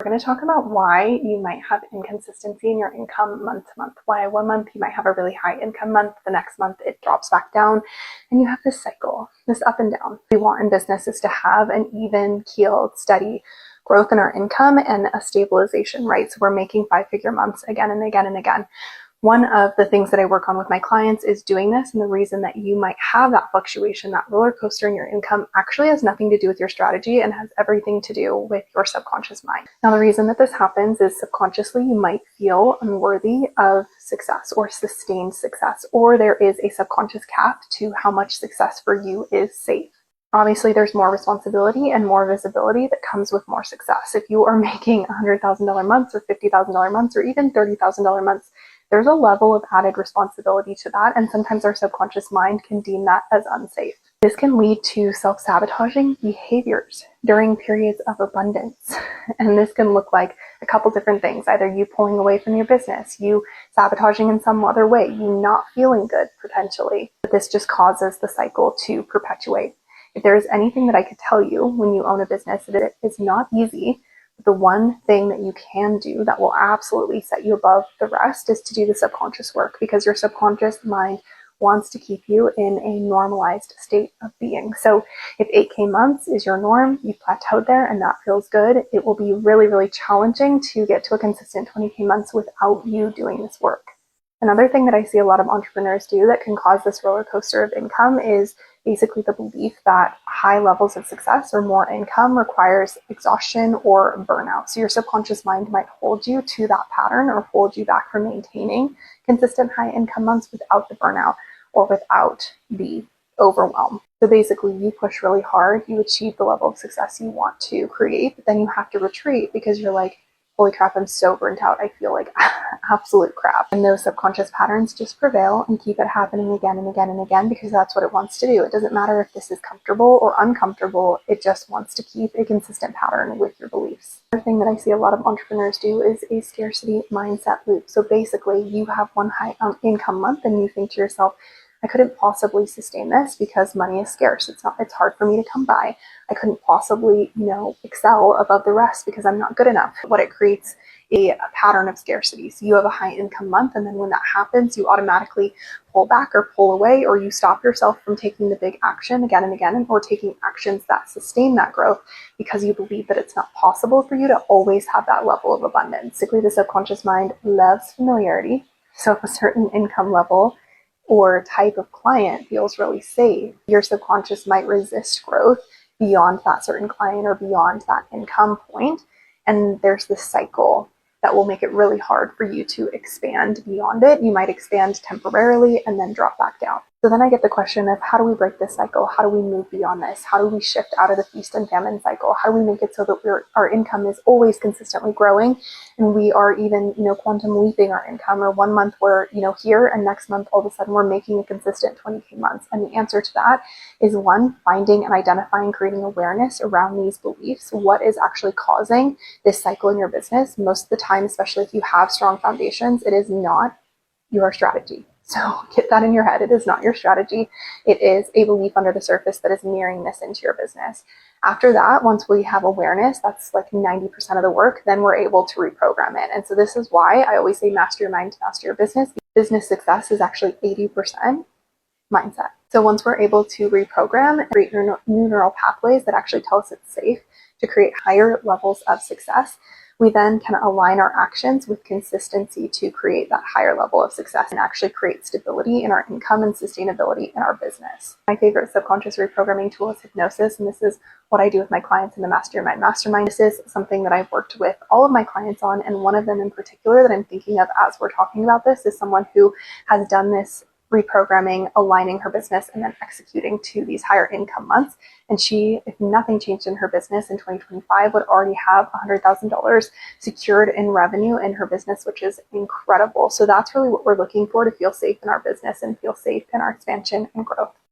We're going to talk about why you might have inconsistency in your income month to month. Why one month you might have a really high income month, the next month it drops back down, and you have this cycle, this up and down. What we want in business is to have an even, keeled, steady growth in our income and a stabilization, right? So we're making 5-figure months again and again and again. One of the things that I work on with my clients is doing this, and the reason that you might have that fluctuation, that roller coaster in your income, actually has nothing to do with your strategy and has everything to do with your subconscious mind. Now, the reason that this happens is subconsciously you might feel unworthy of success or sustained success, or there is a subconscious cap to how much success for you is safe. Obviously, there's more responsibility and more visibility that comes with more success. If you are making $100,000 months or $50,000 months or even $30,000 months, there's a level of added responsibility to that, and sometimes our subconscious mind can deem that as unsafe. This can lead to self-sabotaging behaviors during periods of abundance. And this can look like a couple different things, either you pulling away from your business, you sabotaging in some other way, you not feeling good potentially. But this just causes the cycle to perpetuate. If there is anything that I could tell you when you own a business, it is not easy. The one thing that you can do that will absolutely set you above the rest is to do the subconscious work, because your subconscious mind wants to keep you in a normalized state of being. So if 8K months is your norm, you've plateaued there and that feels good, it will be really, really challenging to get to a consistent 20K months without you doing this work. Another thing that I see a lot of entrepreneurs do that can cause this roller coaster of income is basically the belief that high levels of success or more income requires exhaustion or burnout. So your subconscious mind might hold you to that pattern or hold you back from maintaining consistent high income months without the burnout or without the overwhelm. So basically you push really hard, you achieve the level of success you want to create, but then you have to retreat because you're like, holy crap, I'm so burnt out. I feel like absolute crap. And those subconscious patterns just prevail and keep it happening again and again and again because that's what it wants to do. It doesn't matter if this is comfortable or uncomfortable. It just wants to keep a consistent pattern with your beliefs. Another thing that I see a lot of entrepreneurs do is a scarcity mindset loop. So basically you have one high income month and you think to yourself, I couldn't possibly sustain this because money is scarce. It's hard for me to come by. I couldn't possibly, excel above the rest because I'm not good enough. What it creates a pattern of scarcity. So you have a high income month, and then when that happens, you automatically pull back or pull away, or you stop yourself from taking the big action again and again, or taking actions that sustain that growth because you believe that it's not possible for you to always have that level of abundance. Basically, the subconscious mind loves familiarity. So if a certain income level or type of client feels really safe, your subconscious might resist growth beyond that certain client or beyond that income point. And there's this cycle that will make it really hard for you to expand beyond it. You might expand temporarily and then drop back down. So then I get the question of how do we break this cycle? How do we move beyond this? How do we shift out of the feast and famine cycle? How do we make it so that our income is always consistently growing and we are even, quantum leaping our income, or one month we're, here and next month all of a sudden we're making a consistent 20K months? And the answer to that is one, finding and identifying, creating awareness around these beliefs. What is actually causing this cycle in your business? Most of the time, especially if you have strong foundations, it is not your strategy. So get that in your head. It is not your strategy. It is a belief under the surface that is mirroring this into your business. After that, once we have awareness, that's like 90% of the work, then we're able to reprogram it. And so this is why I always say master your mind to master your business. Business success is actually 80% mindset. So once we're able to reprogram and create new neural pathways that actually tell us it's safe to create higher levels of success, we then can align our actions with consistency to create that higher level of success and actually create stability in our income and sustainability in our business. My favorite subconscious reprogramming tool is hypnosis, and this is what I do with my clients in the Master Your Mind Mastermind. This is something that I've worked with all of my clients on, and one of them in particular that I'm thinking of as we're talking about this is someone who has done this reprogramming, aligning her business, and then executing to these higher income months. And she, if nothing changed in her business in 2025, would already have $100,000 secured in revenue in her business, which is incredible. So that's really what we're looking for to feel safe in our business and feel safe in our expansion and growth.